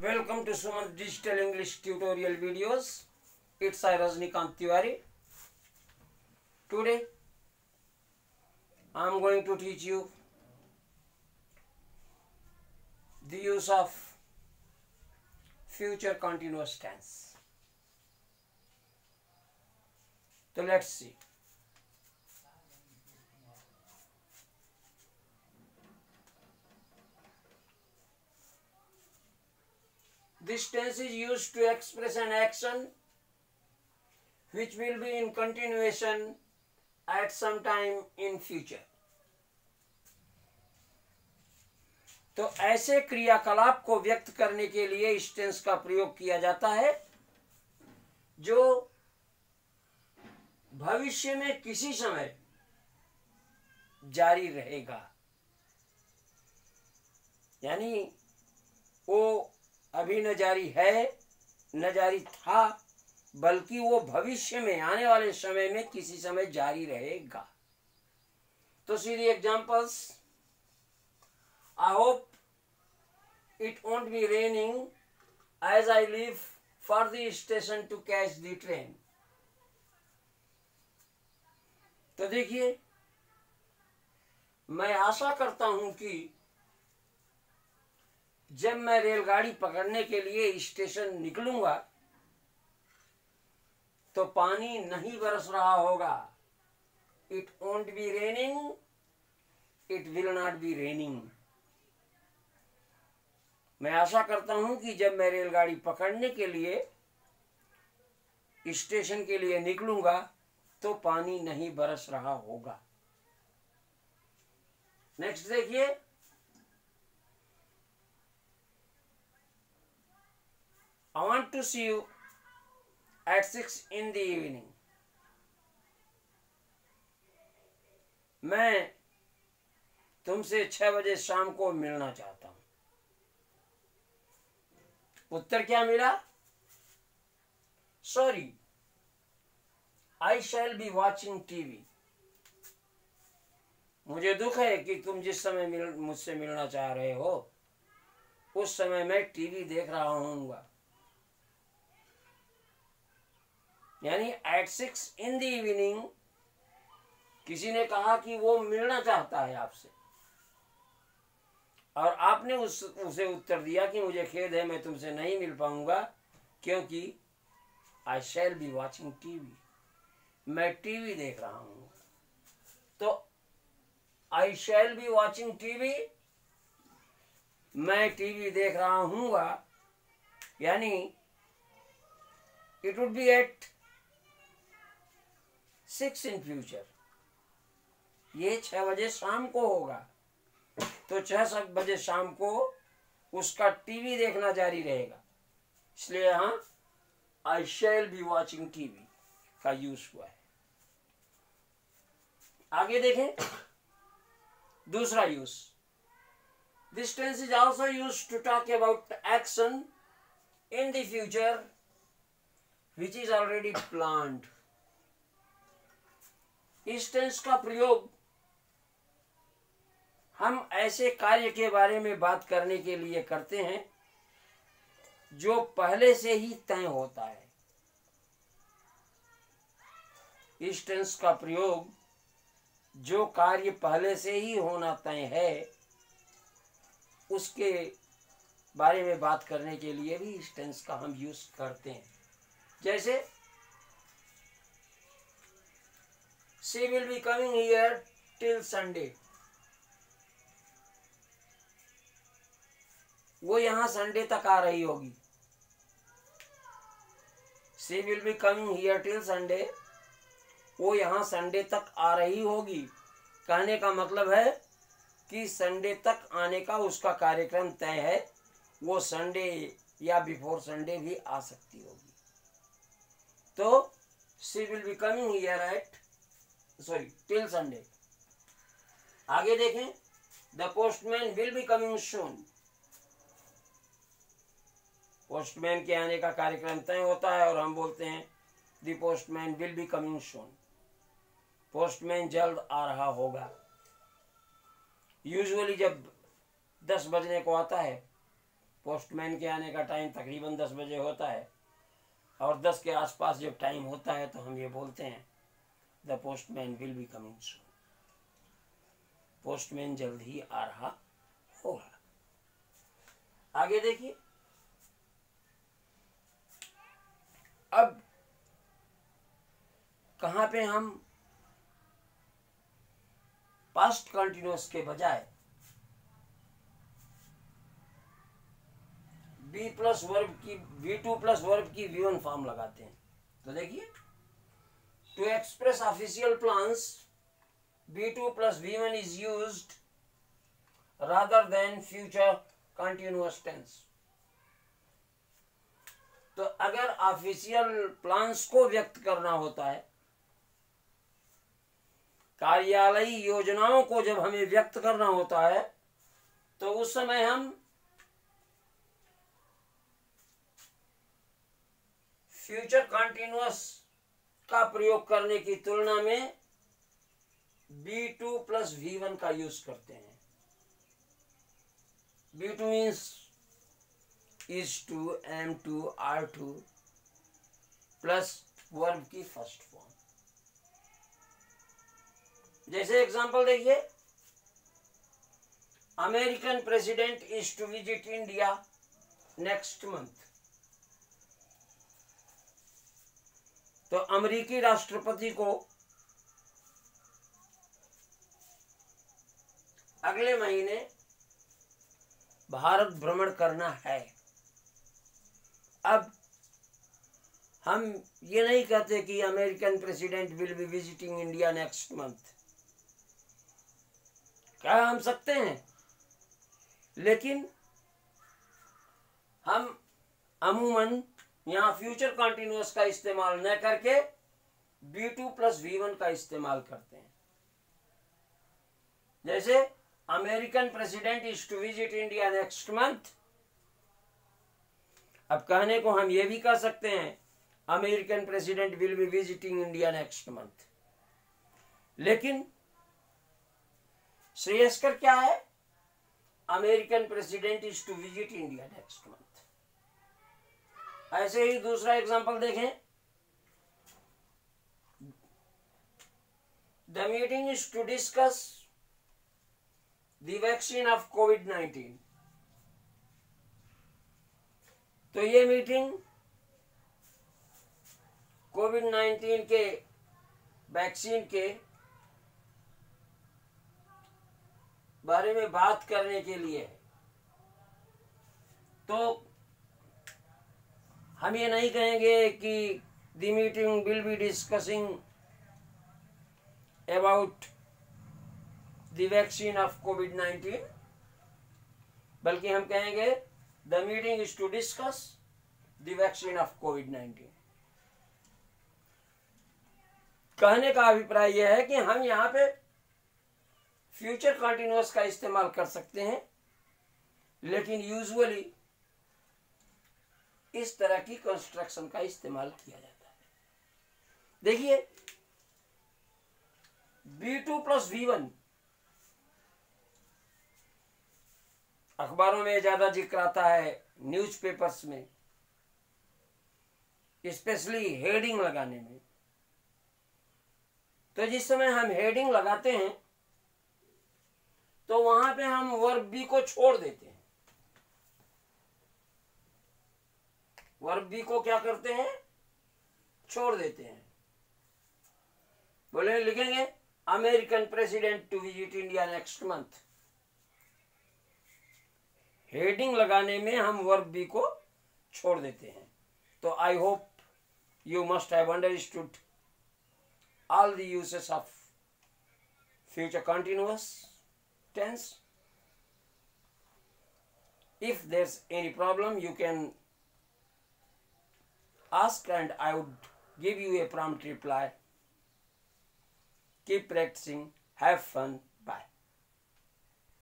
Welcome to Suman Digital English Tutorial Videos. It's I Rajnikant Tiwari. Today I am going to teach you the use of future continuous tense. So let's see. This tense is used to express an action which will be in continuation at some time in future. तो ऐसे क्रियाकलाप को व्यक्त करने के लिए इस tense का प्रयोग किया जाता है जो भविष्य में किसी समय जारी रहेगा, यानी वो अभी न जारी है न जारी था, बल्कि वो भविष्य में आने वाले समय में किसी समय जारी रहेगा. तो see the examples. I hope it won't be raining as I leave for the station to catch the train. तो देखिए, मैं आशा करता हूं कि जब मैं रेलगाड़ी पकड़ने के लिए स्टेशन निकलूंगा तो पानी नहीं बरस रहा होगा. It won't be raining, it will not be raining. मैं आशा करता हूं कि जब मैं रेलगाड़ी पकड़ने के लिए स्टेशन के लिए निकलूंगा तो पानी नहीं बरस रहा होगा. नेक्स्ट देखिए. I want to see you at 6 in the evening. मैं तुमसे 6 बजे शाम को मिलना चाहता हूं. उत्तर क्या मिला? Sorry, I shall be watching TV. मुझे दुख है कि तुम जिस समय मुझसे मिलना चाह रहे हो उस समय मैं टीवी देख रहा हूँगा. यानी at 6 in the evening किसी ने कहा कि वो मिलना चाहता है आपसे और आपने उसे उत्तर दिया कि मुझे खेद है, मैं तुमसे नहीं मिल पाऊंगा क्योंकि I shall be watching TV. मैं टीवी देख रहा हूँ. तो I shall be watching TV, मैं टीवी देख रहा हूँगा, यानी it would be at 6 in future. ये 6 बजे शाम को होगा. तो 6 बजे शाम को उसका टीवी देखना जारी रहेगा. इसलिए यहाँ I shall be watching TV का यूज हुआ है. आगे देखें. दूसरा use. This tense is also used to talk about action in the future which is already planned. इस टेंस का प्रयोग हम ऐसे कार्य के बारे में बात करने के लिए करते हैं जो पहले से ही तय होता है. इस टेंस का प्रयोग जो कार्य पहले से ही होना तय है उसके बारे में बात करने के लिए भी इस टेंस का हम यूज करते हैं. जैसे she will be coming here till Sunday. वो यहाँ संडे तक आ रही होगी. she will be coming here till Sunday. वो यहाँ संडे तक आ रही होगी. कहने का मतलब है कि संडे तक आने का उसका कार्यक्रम तय है. वो संडे या बिफोर संडे भी आ सकती होगी. तो she will be coming here till Sunday. आगे देखें. The postman will be coming soon. Postman के आने का कार्यक्रम तय होता है और हम बोलते हैं The postman will be coming soon. Postman जल्द आ रहा होगा. यूजुअली जब 10 बजने को आता है पोस्टमैन के आने का टाइम तकरीबन 10 बजे होता है, और 10 के आसपास जब टाइम होता है तो हम ये बोलते हैं the postman will be coming soon, postman जल्द ही आ रहा होगा। आगे देखिए, अब कहां पे हम पास्ट कंटिन्यूअस के बजाय बी प्लस वर्ब की V2 प्लस वर्ब की V1 फॉर्म लगाते हैं। तो देखिए, to express official plans B2 plus V1 is used rather than future continuous tense. तो अगर ऑफिशियल प्लान्स को व्यक्त करना होता है, कार्यालयी योजनाओं को जब हमें व्यक्त करना होता है, तो उस समय हम फ्यूचर कंटिन्यूअस का प्रयोग करने की तुलना में B2 प्लस V1 का यूज करते हैं। B2 means is to, am to, are to plus verb की फर्स्ट फॉर्म। जैसे एग्जांपल देखिए, American president is to visit India next month. तो अमेरिकी राष्ट्रपति को अगले महीने भारत भ्रमण करना है। अब हम ये नहीं कहते कि American president will be visiting India next month, कह हम सकते हैं, लेकिन हम अमूमन यहाँ फ्यूचर कंटिन्यूअस का इस्तेमाल न करके B2 प्लस V1 का इस्तेमाल करते हैं। जैसे American president is to visit India next month. अब कहने को हम ये भी कह सकते हैं American president will be visiting India next month, लेकिन श्रेयस्कर क्या है, American president is to visit India next month. ऐसे ही दूसरा एग्जांपल देखें, the meeting is to discuss the vaccine of कोविड-19। तो ये मीटिंग कोविड-19 के वैक्सीन के बारे में बात करने के लिए है। तो हम ये नहीं कहेंगे कि the meeting will be discussing about the vaccine of कोविड-19, बल्कि हम कहेंगे the meeting is to discuss the vaccine of कोविड-19। कहने का अभिप्राय यह है कि हम यहाँ पे फ्यूचर कंटिन्यूअस का इस्तेमाल कर सकते हैं, लेकिन यूजुअली इस तरह की कंस्ट्रक्शन का इस्तेमाल किया जाता है। देखिए, B2 प्लस V1 अखबारों में ज्यादा जिक्र आता है, न्यूज़पेपर्स में, स्पेशली हेडिंग लगाने में। तो जिस समय हम हेडिंग लगाते हैं तो वहां पे हम वर्ब बी को छोड़ देते हैं। वर्ब बी को क्या करते हैं, छोड़ देते हैं। बोले, लिखेंगे American president to visit India next month. Heading लगाने में हम वर्ब बी को छोड़ देते हैं। तो I hope you must have understood all the uses of future continuous tense. If there's any problem, you can ask and I would give you a prompt reply. Keep practicing, have fun.